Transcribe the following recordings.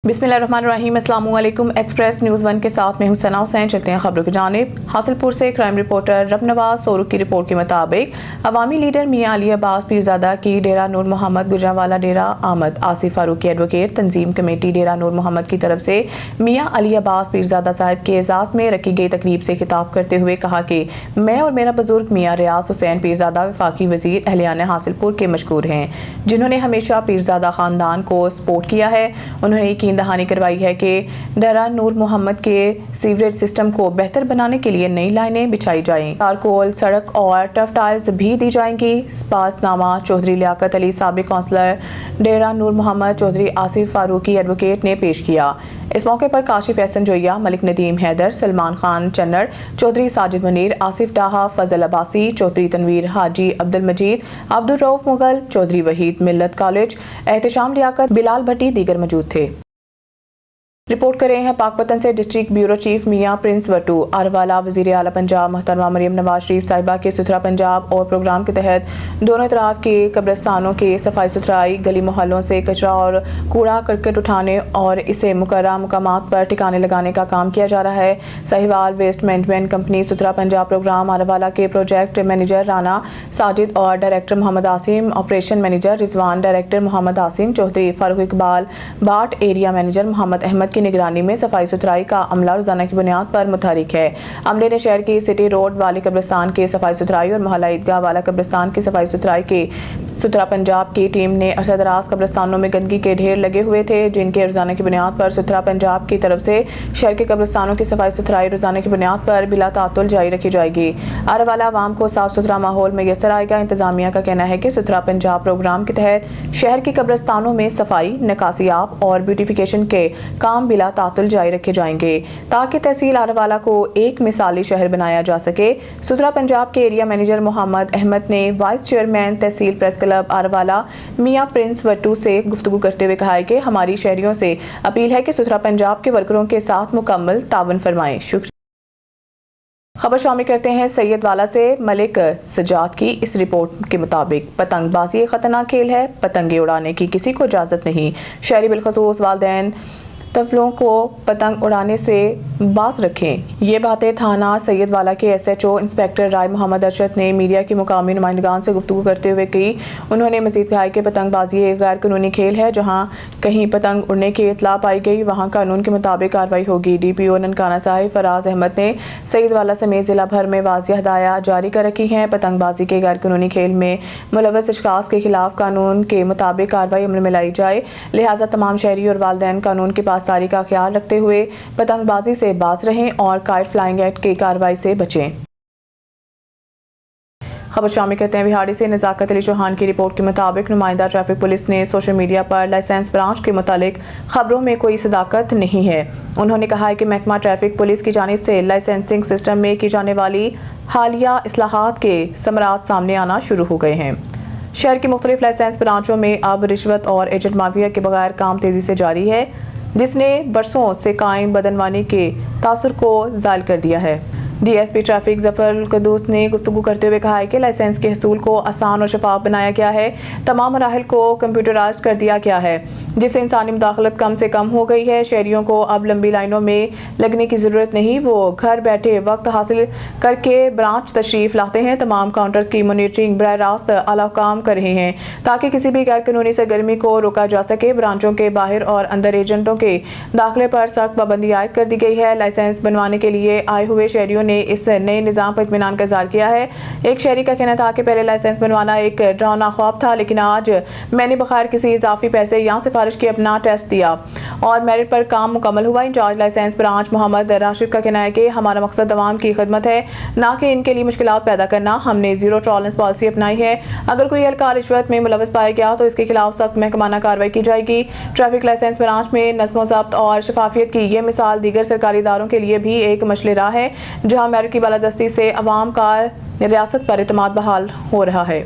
बिस्मिल्लाहिर्रहमानिर्रहीम। अस्सलामुअलैकुम। Express news 1 के साथ मैं हूं सना हुसैन। चलते हैं खबरों की जानिब। हासिलपुर से क्राइम रिपोर्टर रबनवाज सोरुख की रिपोर्ट के मुताबिक अवामी लीडर मियां अली अब्बास पीरजादा की डेरा नूर मोहम्मद गुजरांवाला डेरा आमद आसिफ फारूकी एडवोकेट तंजीम कमेटी डेरा नूर मोहम्मद की तरफ से मियां अली अब्बास पीरजादा साहब के एजाज़ में रखी गई तकरीब से खिताब करते हुए कहा कि मैं और मेरा बुजुर्ग मियां रियास हुसैन पीरजादा वफाकी वजीर अहलियान हासिलपुर के मशकूर हैं, जिन्होंने हमेशा पीरजादा खानदान को सपोर्ट किया है। उन्होंने यकीन दहानी करवाई है कि डेरा नूर मोहम्मद के सीवरेज सिस्टम को बेहतर बनाने के लिए नई लाइनें बिछाई जाएं, कारकोल सड़क और टफ टाइल्स भी दी जाएंगी। स्पासनामा चौधरी लियाकत अली साबिक काउंसलर डेरा नूर मोहम्मद चौधरी आसिफ फारूकी एडवोकेट ने पेश किया। इस मौके पर काशिफ एहसन जोया, मलिक नदीम हैदर, सलमान खान चन्नड़, चौधरी साजिद मुनीर, आसिफ डाहा, फजल अब्बासी, चौधरी तनवीर हाजी, अब्दुल मजीद, अब्दुल रऊफ मुगल, चौधरी वहीद मिल्लत कॉलेज, एहतशाम लियाकत, बिलाल भट्टी दीगर मौजूद थे। रिपोर्ट कर रहे हैं पाकपतन से डिस्ट्रिक्ट ब्यूरो चीफ मियां प्रिंस वटू। आरवाला वजीर आला पंजाब मोहतरमा मरियम नवाज शरीफ साहिबा के सुथरा पंजाब और प्रोग्राम के तहत दोनों तरफ के कब्रिस्तानों के सफाई सुथराई, गली मोहल्लों से कचरा और कूड़ा करकट उठाने और इसे मुकर्रर मुकामात पर ठिकाने लगाने का काम किया जा रहा है। साहिवाल वेस्ट मैनेजमेंट कंपनी सुथरा पंजाब प्रोग्राम आरवाला के प्रोजेक्ट मैनेजर राना साजिद और director Mohammad Asim, operation manager Rizwan, director Mohammad Asim Chaudhry, Farooq Iqbal Butt, area manager Mohammad Ahmad की निगरानी में सफाई सुथराई का अमला रोजाना की बुनियाद पर मुतहरिक है। अमले ने शहर की सिटी रोड वाले कब्रिस्तान के सफाई सुथराई और मोहल्ला ईदगाह वाला कब्रिस्तान की सफाई सुथराई के सुथरा पंजाब की टीम ने अरसदराज कब्रिस्तानों में गंदगी के ढेर लगे हुए थे, जिनके रोजाना की बुनियाद पर सुथरा पंजाब की तरफ से शहर के कब्रिस्तानों की सफाई सुथराई रोजाना की बुनियाद पर बिला तातुल जारी रखी जाएगी। आरवाला आवाम को साफ सुथरा माहौल मैसर आएगा। इंतजामिया का कहना है कि सुथरा पंजाब प्रोग्राम के तहत शहर के कब्रिस्तानों में सफाई, नकासियाब और ब्यूटिफिकेशन के काम बिला तातुल जारी रखे जाएंगे, ताकि तहसील आरवाला को एक मिसाली शहर बनाया जा सके। सुथरा पंजाब के एरिया मैनेजर मोहम्मद अहमद ने वाइस चेयरमैन तहसील प्रेस क्लब आरवाला मियां प्रिंस वट्टू से गुफ्तगू करते हुए कहा है कि हमारी शहरियों से अपील है कि सुथरा पंजाब के वर्करों के साथ मुकम्मल तावन फरमाएं। शुक्रिया। खबर शामिल करते हैं सैयदवाला से। मलिक सजाद की इस रिपोर्ट के मुताबिक पतंगबाजी एक खतरनाक खेल है, पतंगे उड़ाने की किसी को इजाज़त नहीं। शहरी बिलखसूस वालिदैन तफलों को पतंग उड़ाने से बाज रखें। ये बातें थाना सैयदवाला के SHO इंस्पेक्टर राय मोहम्मद अरशद ने मीडिया की मुकामी नुमाइंदगान से गुफ्तगू करते हुए की। उन्होंने मजीद कहा कि पतंगबाजी एक गैर कानूनी खेल है। जहां कहीं पतंग उड़ने की इतला पाई गई, वहां कानून के मुताबिक कार्रवाई होगी। DPO ननकाना साहिब फराज अहमद ने सैयदवाला समेत जिला भर में वाज़िह हदायत जारी कर रखी हैं। पतंगबाजी के गैर कानूनी खेल में मुलव्वस अशखास के खिलाफ कानून के मुताबिक कार्रवाई अमल में लाई जाए। लिहाजा तमाम शहरी और वालिदैन कानून के पासदारी का ख्याल रखते हुए पतंगबाजी से बाज रहें और काइट फ्लाइंग एक्ट की कार्रवाई से बचें। खबर शामिल करते हैं बिहाड़ी से। नज़ाकत अली चौहान की रिपोर्ट के मुताबिक नुमाइंदा ट्रैफिक पुलिस ने सोशल मीडिया पर लाइसेंस ब्रांच के मुतालिक खबरों में कोई सदाकत नहीं है। उन्होंने कहा है कि महकमा ट्रैफिक पुलिस की जानिब से लाइसेंसिंग सिस्टम में की जाने वाली हालिया इस्लाहात के समरात सामने आना शुरू हो गए हैं। शहर की मुख्तलिफ लाइसेंस ब्रांचों में अब रिश्वत और एजेंट माफिया के बगैर काम तेजी से जारी है, जिसने बरसों से कायम बदनवानी के तासुर को ज़ायल कर दिया है। DSP ट्रैफिक जफर कदूस ने गुफ्तगू करते हुए कहा है कि लाइसेंस के हसूल को आसान और शफाफ बनाया गया है। तमाम मराहिल को कंप्यूटराइज कर दिया गया है, जिससे इंसानी मुदाखलत कम से कम हो गई है। शहरियों को अब लंबी लाइनों में लगने की ज़रूरत नहीं, वो घर बैठे वक्त हासिल करके ब्रांच तशरीफ़ लाते हैं। तमाम काउंटर्स की मॉनिटरिंग बराह रास्त आला काम कर रहे हैं, ताकि किसी भी गैर कानूनी सरगर्मी को रोका जा सके। ब्रांचों के बाहर और अंदर एजेंटों के दाखिले पर सख्त पाबंदी आयद कर दी गई है। लाइसेंस बनवाने के लिए आए हुए शहरियों ने इस नए निज़ाम पर इत्मीनान का इज़हार किया है। एक शहरी का कहना था कि पहले लाइसेंस बनवाना एक डरावना ख्वाब था, लेकिन आज मैंने बगैर किसी इजाफी पैसे यहाँ सिफारिश की अपना टेस्ट दिया और मेरिट पर काम मुकम्मल हुआ। Incharge licence branch Mohammad Rashid का कहना है कि हमारा मकसद अवाम की खिदमत है, ना कि इनके लिए मुश्किलात पैदा करना। हमने ज़ीरो टॉलरेंस पॉलिसी अपनाई है। अगर कोई एहलकार रिश्वत में मुलव्वस पाया गया तो इसके खिलाफ सख्त महकमाना कार्रवाई की जाएगी। ट्रैफिक लाइसेंस ब्रांच में नज़्म ज़ब्त और शफाफियत की ये मिसाल दीगर सरकारी इदारों के लिए भी एक मशले राह है, जहाँ मेरिट की बालादस्ती से अवाम का रियासत पर एतमाद बहाल हो रहा है।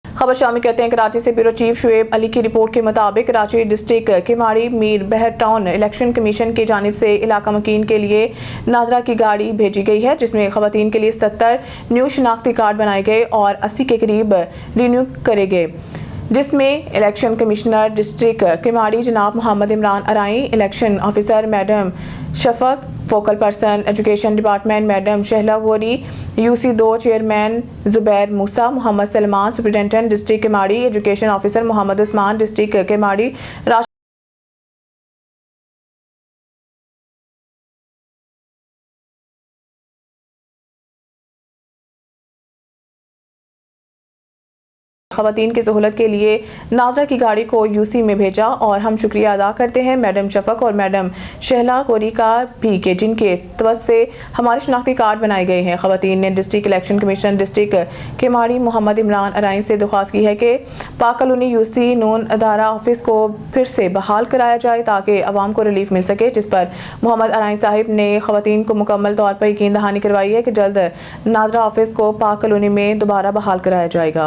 खबर शामिल करते हैं कराची से। ब्यूरो चीफ शुएब अली की रिपोर्ट के मुताबिक कराची डिस्ट्रिक्ट किमाड़ी मीर बहर टाउन इलेक्शन कमीशन की जानिब से इलाका मकीन के लिए नादरा की गाड़ी भेजी गई है, जिसमें खवातीन के लिए 77 न्यू शनाख्ती कार्ड बनाए गए और 80 के करीब रिन्यू करे गए। जिसमें इलेक्शन कमिश्नर डिस्ट्रिक्ट केमाड़ी जनाब Mohammad Imran Arai, election officer madam Shafaq, focal person education department madam Shehla Gori, UC2 chairman Zubair Musa, Mohammad Salman superintendent district Keamari, education officer Mohammad Usman district Keamari, खवातीन की सहूलत के लिए नादरा की गाड़ी को UC में भेजा और हम शुक्रिया अदा करते हैं मैडम शफक और मैडम शहला गोरी का भी के जिनके तवज्जो से हमारे शनाख्ती कार्ड बनाए गए हैं। खवातीन ने district election commission district Keamari Mohammad Imran Arai से दरख्वास्त की है कि पाक कॉलोनी UC नून अदारा ऑफिस को फिर से बहाल कराया जाए ताकि अवाम को रिलीफ मिल सके, जिस पर मोहम्मद अराई साहिब ने खवातीन को मुकम्मल तौर पर यकीन दहानी करवाई है कि जल्द नादरा ऑफिस को पाक कॉलोनी में दोबारा बहाल कराया जाएगा।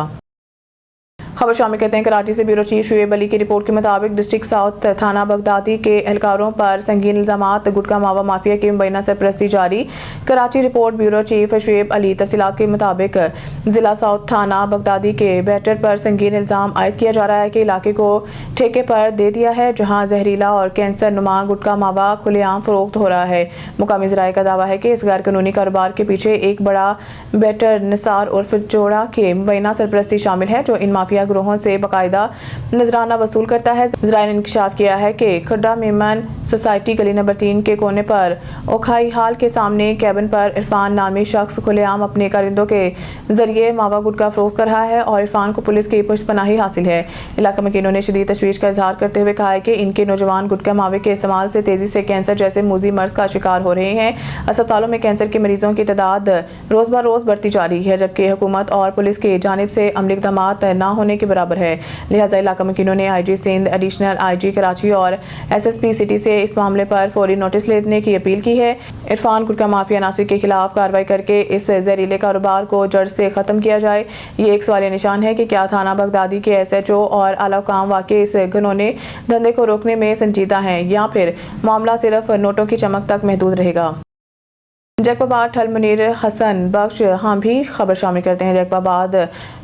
खबर शामिल करते हैं कराची से। ब्यूरो चीफ शुएब अली की रिपोर्ट के मुताबिक डिस्ट्रिक्ट साउथ थाना बगदादी के एहलकारों पर संगीन इल्जामात, गुटखा मावा माफिया की मुबैना सरपरस्ती जारी। Karachi report bureau chief Shoaib Ali. तफसीलात के मुताबिक जिला साउथ थाना बगदादी के बैटर पर संगीन इल्जाम आयद किया जा रहा है कि इलाके को ठेके पर दे दिया है, जहाँ जहरीला और कैंसर नुमा गुटखा मावा खुलेआम फरोख्त हो रहा है। मुकामी ज़राए का दावा है कि इस गैर कानूनी कारोबार के पीछे एक बड़ा बैटर निसार उर्फ जोड़ा के मुबैना सरपरस्ती शामिल है, जो इन माफिया ग्रोहों से बाकायदा नजराना वसूल करता है। ज़राए ने इंकशाफ किया है कि खड्डा मेमन सोसाइटी गली नंबर 3 के कोने पर ओखाई हाल के सामने कैबिन पर इरफान नामी शख्स खुलेआम अपने कारिंदों के जरिए मावा गुटखा फरोख्त कर रहा है और इरफान को पुलिस की पुष्टपनाही हासिल है। इलाका मकीनों ने शदीद तशवीश का इजहार करते हुए कहा है कि इनके नौजवान गुटखा मावे के इस्तेमाल से तेजी से कैंसर जैसे मूजी मर्ज का शिकार हो रहे हैं। अस्पतालों में कैंसर के मरीजों की तादाद रोज ब रोज बढ़ती जा रही है, जबकि हुकूमत और पुलिस की जानिब से अमली इक़दामात न होने के बराबर है। लिहाजा इलाका मकीनों ने IG Sindh, additional IG Karachi और SSP सिटी से इस मामले पर फौरी नोटिस लेने की अपील की है। इरफान गुटखा माफिया नासिर के खिलाफ कार्रवाई करके इस जहरीले कारोबार को जड़ से खत्म किया जाए। ये एक सवालिया निशान है कि क्या थाना बगदादी के SHO और आला हुकाम वाकई इस घिनौने धंधे को रोकने में संजीदा हैं या फिर मामला सिर्फ नोटों की चमक तक महदूद रहेगा। जैकबाबाद ठल मुनीर हसन बख्श हम भी खबर शामिल करते हैं। जैकबाबाद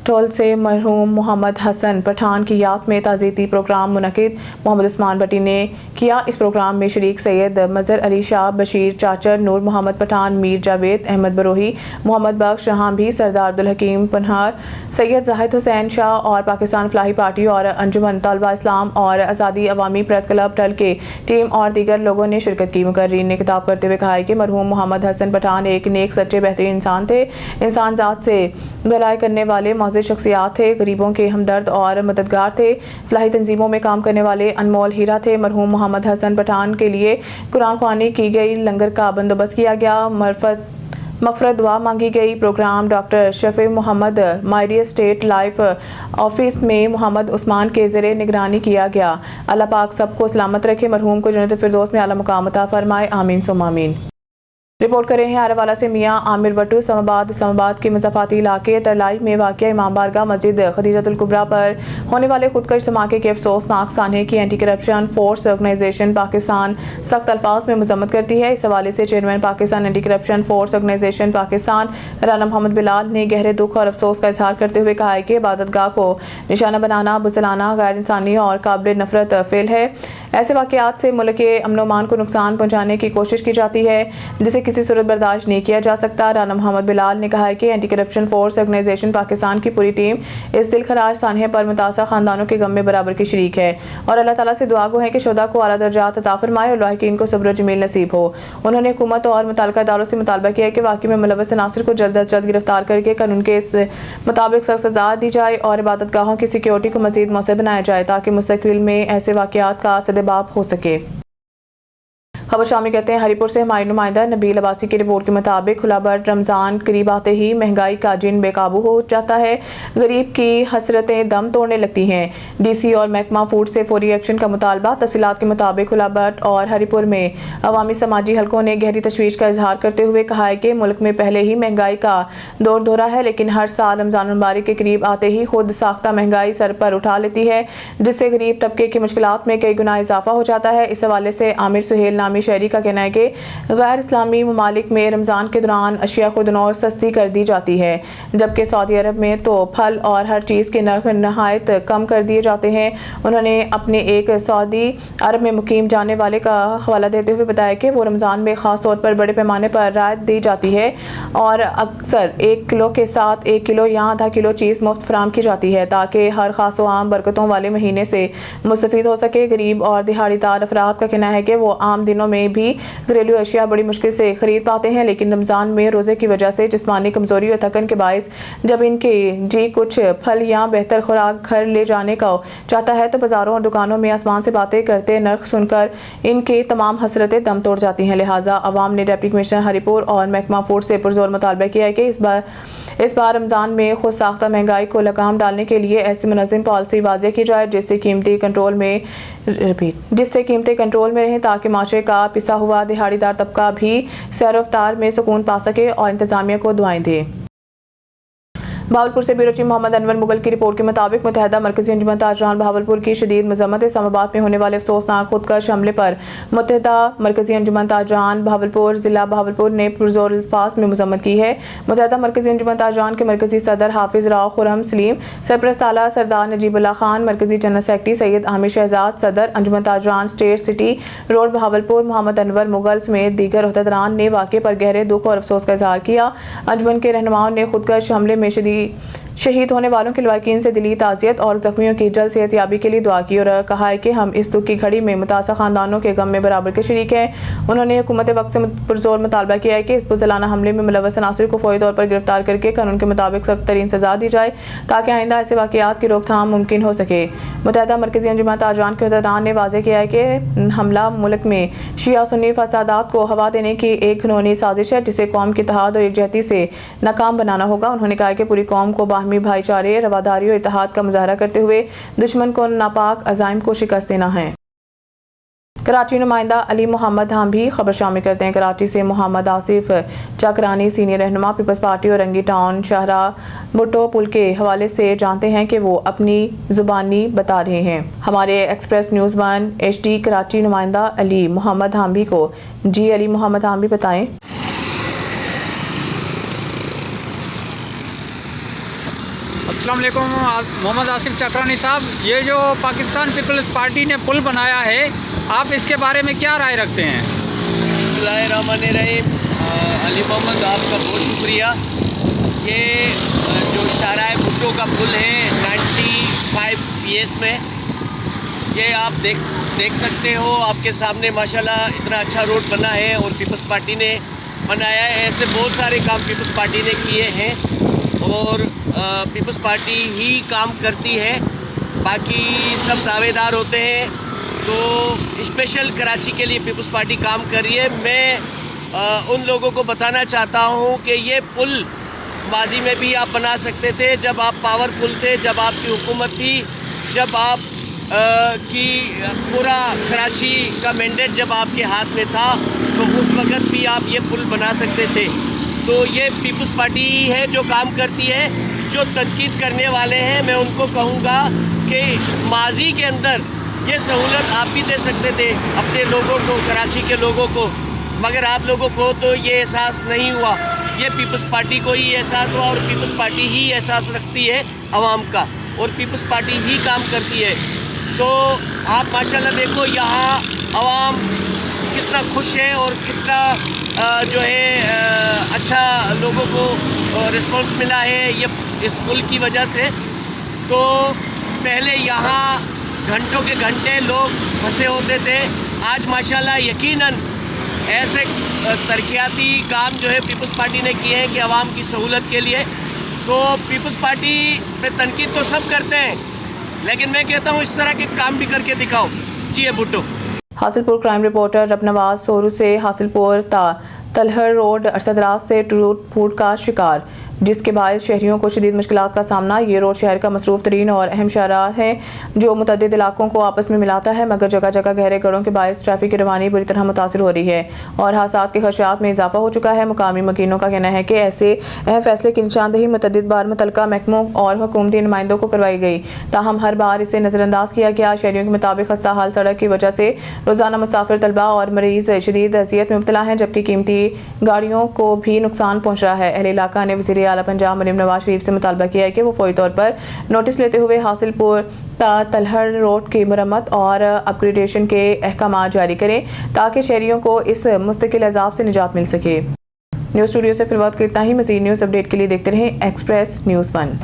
ठोल से मरहूम मोहम्मद हसन पठान की याद में ताज़ियती प्रोग्राम मुनक़िद। मोहम्मद उस्मान भट्टी ने किया। इस प्रोग्राम में शरीक सैयद मज़हर अली शाह, बशीर चाचर, नूर मोहम्मद पठान, मीर जावेद अहमद बरोही, मोहम्मद बख्श हम भी, सरदार अब्दुल हकीम पनहार, सैयद जाहिद हुसैन शाह और पाकिस्तान फलाही पार्टी और अंजुमन तलबा इस्लाम और आज़ादी अवामी प्रेस क्लब ठल के टीम और दीगर लोगों ने शिरकत की। मुकर्रीन ने खिताब करते हुए कहा कि मरहूम मोहम्मद हसन पठान एक नेक, सच्चे, बेहतरीन इंसान थे। इंसान जात से भलाई करने वाले मौजूद शख्सियात थे, गरीबों के हमदर्द और मददगार थे, फलाही तंजीमों में काम करने वाले अनमोल हीरा थे। मरहूम मोहम्मद हसन पठान के लिए कुरान ख्वानी की गई, लंगर का बंदोबस्त किया गया, मगफरत दुआ मांगी गई। Programme doctor Shafi Mohammad Mairi state life office में मोहम्मद उस्मान के ज़रिए निगरानी किया गया। अल्लाह पाक सबको सलामत रखे, मरहूम को जन्नत फिरदौस में आला मुकाम अता फरमाए, आमीन सुम्मा आमीन। रिपोर्ट कर रहे हैं आरावाला से मियां आमिर वटू। इस्लामाबाद के मुज़ाफ़ाती इलाके तरलाई में वाक़िया इमाम बारगाह मस्जिद खदीजतुल कुबरा पर होने वाले खुदकश धमाके के अफसोसनाक सानहे की anti corruption force organisation Pakistan सख्त अल्फाज में मजम्मत करती है। इस हवाले से chairman Pakistan anti corruption force organisation Pakistan Rana Mohammad Bilal ने गहरे दुख और अफसोस का इजहार करते हुए कहा है कि इबादतगाह को निशाना बनाना बुज़दिलाना, गैर इंसानी और काबिल नफरत फेल है। ऐसे वाक़यात से मुल्क के अमन व अमान को नुकसान पहुँचाने की कोशिश की जाती है, जिसे किसी सूरत बर्दाश्त नहीं किया जा सकता। राना मोहम्मद बिलाल ने कहा है कि anti corruption force organisation Pakistan की पूरी टीम इस दिलखराज सानहे पर मुतासा खानदानों के गम में बराबर की शरीक है और अल्लाह ताला से दुआ गो है कि शुदा को आला दर्जात अता फरमाए और लाहिकीन को सब्र जमील नसीब हो। उन्होंने हुकूमत और मुताल्लिका इदारों से मुतालबा किया है कि वाकई में मुलव्वस अनासर को जल्द अज जल्द गिरफ्तार करके कानून के इस मुताबिक सख्त सजा दी जाए और इबादतगाहों की सिक्योरिटी को मजीद मौसर बनाया जाए ताकि मुस्तकबिल में ऐसे वाक़यात का सदेबाप हो सके। खबर शामिल करते हैं हरीपुर से। हमारे नुमाइंदा नबील अब्बासी की रिपोर्ट के मुताबिक खुलाबर्ड रमज़ान करीब आते ही महंगाई का जिन बेकाबू हो जाता है, गरीब की हसरतें दम तोड़ने लगती हैं। DC और महकमा फूड से फौरी एक्शन का मुतालबा। तफसीलात के मुताबिक खुलाबर्ड और हरीपुर में अवामी समाजी हलकों ने गहरी तशवीश का इजहार करते हुए कहा है कि मुल्क में पहले ही महंगाई का दौर दौरा है, लेकिन हर साल रमज़ान मुबारक के करीब आते ही खुद साख्ता महंगाई सर पर उठा लेती है, जिससे गरीब तबके की मुश्किलात में कई गुना इजाफा हो जाता है। इस हवाले से आमिर सुहेल नामी शहरी का कहना है कि गैर इस्लामी ममालिक में रमज़ान के दौरान अशिया खुर्दन और सस्ती कर दी जाती है, जबकि सऊदी अरब में तो फल और हर चीज़ के नर्ख नहायत कम कर दिए जाते हैं। उन्होंने अपने एक सऊदी अरब में मुकीम जाने वाले का हवाला देते हुए बताया कि वो रमज़ान में ख़ास तौर पर बड़े पैमाने पर राहत दी जाती है और अक्सर 1 किलो के साथ 1 किलो या आधा किलो चीज़ मुफ्त फराम की जाती है ताकि हर खास व आम बरकतों वाले महीने से मुस्तफ़ीद हो सके। गरीब और दिहाड़ीदार अफराद का कहना है कि वो आम दिनों में भी घरेलू अशिया बड़ी मुश्किल से खरीद पाते हैं, लेकिन रमज़ान में रोज़े की वजह से जिस्मानी कमज़ोरी और थकन के बायस जब इनके जी कुछ फल या बेहतर खुराक घर ले जाने का चाहता है तो बाज़ारों और दुकानों में आसमान से बातें करते नर्ख सुनकर इनके तमाम हसरतें दम तोड़ जाती हैं। लिहाजा अवाम ने डिप्टी कमिश्नर हरिपुर और महकमा फूड से पुरजोर मुतालबा किया है कि इस बार रमज़ान में खुद साख्ता महंगाई को लगाम डालने के लिए ऐसी मुनज़्ज़म पॉलिसी वाज़े की जाए जिससे कीमतें कंट्रोल में रहें ताकि माशरे का पिसा हुआ दिहाड़ीदार तबका भी सैर रफ्तार में सुकून पा सके और इंतज़ामिया को दुआएं दे। भावलपुर से ब्यूरो चीफ मोहम्मद अनवर मुगल की रिपोर्ट के मुताबिक मुत्तहदा मरकजी अंजुमन ताजरान भावलपुर की शदीद मजम्मत इस्लामाबाद में होने वाले अफसोसनाक खुदकश हमले पर मुत्तहदा मरकजी अंजुमन ताजरान भावलपुर जिला भावलपुर ने पुरजोर अल्फाज में मजम्मत की है। मुत्तहदा मरकजी अंजुमन ताजरान के मरकजी सदर हाफिज राव खुरम सलीम, सरपरस्त आला सरदार नजीबुल्लाह खान, मरकजी जनरल सेक्रेटरी सैयद आमिर शहजाद, सदर Anjuman Tajiran state city road Bahawalpur Mohammad Anwar Mughal समेत दीगर अहदेदारान ने वाक़े पर गहरे दुख और अफसोस का इजहार किया। अंजुमन के रहनुमाओं ने खुदकश हमले में शहीद होने वालों के लवाकिन से दिली ताज़ियत और जख्मियों की जल्द सेहतयाबी के लिए दुआ की और कहा है कि हम इस दुख की घड़ी में मुतासर खानदानों के गम में बराबर के शरीक हैं। उन्होंने हुकूमत वक्त से पुरजोर मुतालबा किया है कि इस बुज़दिलाना हमले में मुलव्वस अनासिर को फौरी तौर पर गिरफ्तार करके कानून के मुताबिक सख्त तरीन सजा दी जाए ताकि आइंदा ऐसे वाक़यात की रोकथाम मुमकिन हो सके। मुत्तहदा मरकजी अंजुमन ताजरान के अहदेदारान ने वाज़ेह किया है कि हमला मुल्क में शिया सुन्नी फसादात को हवा देने की एक घिनौनी साजिश है जिसे कौम की इत्तेहाद और एकजहती से नाकाम बनाना होगा। उन्होंने कहा कि पूरी कौम को बाहमी भाईचारे, रवादारी और इत्तेहाद का मुजाहरा करते हुए दुश्मन को नापाक अज़ाइम को शिकस्त देना है। कराची नुमाइंदा अली मोहम्मद हम भी खबर शामिल करते हैं। कराची से मोहम्मद आसिफ चकरानी सीनियर रहनुमा पीपल्स पार्टी और रंगी टाउन शाहरा भुट्टो पुल के हवाले से जानते हैं कि वो अपनी जुबानी बता रहे हैं। हमारे एक्सप्रेस न्यूज़ 1 HD कराची नुमाइंदा अली मोहम्मद हांबी को जी अली मोहम्मद हांबी बताएं। अस्सलाम वालेकुम। मोहम्मद आसिफ चकरानी साहब, ये जो पाकिस्तान पीपल्स पार्टी ने पुल बनाया है, आप इसके बारे में क्या राय रखते हैं? बिस्मिल्लाहिर्रहमानिर्रहीम। अली मोहम्मद, आपका बहुत शुक्रिया। ये जो शाहरा भुट्टो का पुल है 95 PS में, ये आप देख सकते हो आपके सामने माशाल्लाह इतना अच्छा रोड बना है और पीपल्स पार्टी ने बनाया है। ऐसे बहुत सारे काम पीपल्स पार्टी ने किए हैं और पीपल्स पार्टी ही काम करती है, बाकी सब दावेदार होते हैं। तो स्पेशल कराची के लिए पीपल्स पार्टी काम कर रही है। मैं उन लोगों को बताना चाहता हूँ कि ये पुल माजी में भी आप बना सकते थे, जब आप पावरफुल थे, जब आपकी हुकूमत थी, जब आप की पूरा कराची का मैंडेट जब आपके हाथ में था, तो उस वक़्त भी आप ये पुल बना सकते थे। तो ये पीपल्स पार्टी है जो काम करती है। जो तनकीद करने वाले हैं, मैं उनको कहूँगा कि माजी के अंदर ये सहूलत आप भी दे सकते थे अपने लोगों को, कराची के लोगों को, मगर आप लोगों को तो ये एहसास नहीं हुआ। ये पीपल्स पार्टी को ही एहसास हुआ और पीपल्स पार्टी ही एहसास रखती है आवाम का और पीपल्स पार्टी ही काम करती है। तो आप माशाल्लाह देखो यहाँ आवाम कितना खुश है और कितना जो है अच्छा लोगों को रिस्पांस मिला है ये इस पुल की वजह से। तो पहले यहाँ घंटों के घंटे लोग फंसे होते थे, आज माशाल्लाह यकीनन ऐसे तरक्याती काम जो है पीपल्स पार्टी ने किए हैं कि आवाम की सहूलत के लिए। तो पीपल्स पार्टी पे तनकीद तो सब करते हैं, लेकिन मैं कहता हूँ इस तरह के काम भी करके दिखाओ। जी भुट्टो। हासिलपुर क्राइम रिपोर्टर रबनवाज सोरू से हासिलपुर ता तलहर रोड अरसदराज से टूट फूट का शिकार, जिसके बायस शहरियों को शदीद मुश्किलात का सामना। ये रोड शहर का मसरूफ तरीन और अहम शाहराह है जो मुतअद्दिद इलाकों को आपस में मिलाता है, मगर जगह जगह गहरे गड़ों के बायस ट्रैफिक की रवानी बुरी तरह मुतासर हो रही है और हादसात के खदशात में इजाफा हो चुका है। मुकामी मकीनों का कहना है कि ऐसे अहम फैसले की निशानदेही मुतअद्दिद बार मुतल्लिका महकमों और हुकूमती नुमाइंदों को करवाई गई, ताहम हर बार इसे नज़रअंदाज किया गया। शहरियों के मुताबिक खस्ता हाल सड़क की वजह से रोज़ाना मुसाफिर तलबा और मरीज शदीद अजियत में मुब्तला हैं, जबकि कीमती गाड़ियों को भी नुकसान पहुँच रहा है। अहले इलाका ने वज़ीर आला पंजाब मरीम नवाज शरीफ से मुतालबा किया है कि वो फौरी तौर पर नोटिस लेते हुए हासिलपुर तलहर रोड की मरम्मत और अपग्रेडेशन के अहकाम जारी करें ताकि शहरियों को इस मुस्तकिल अजाब से निजात मिल सके। न्यूज़ स्टूडियो से फिलहाल इतना ही। मज़ीद न्यूज़ अपडेट के लिए देखते रहें एक्सप्रेस न्यूज़ 1।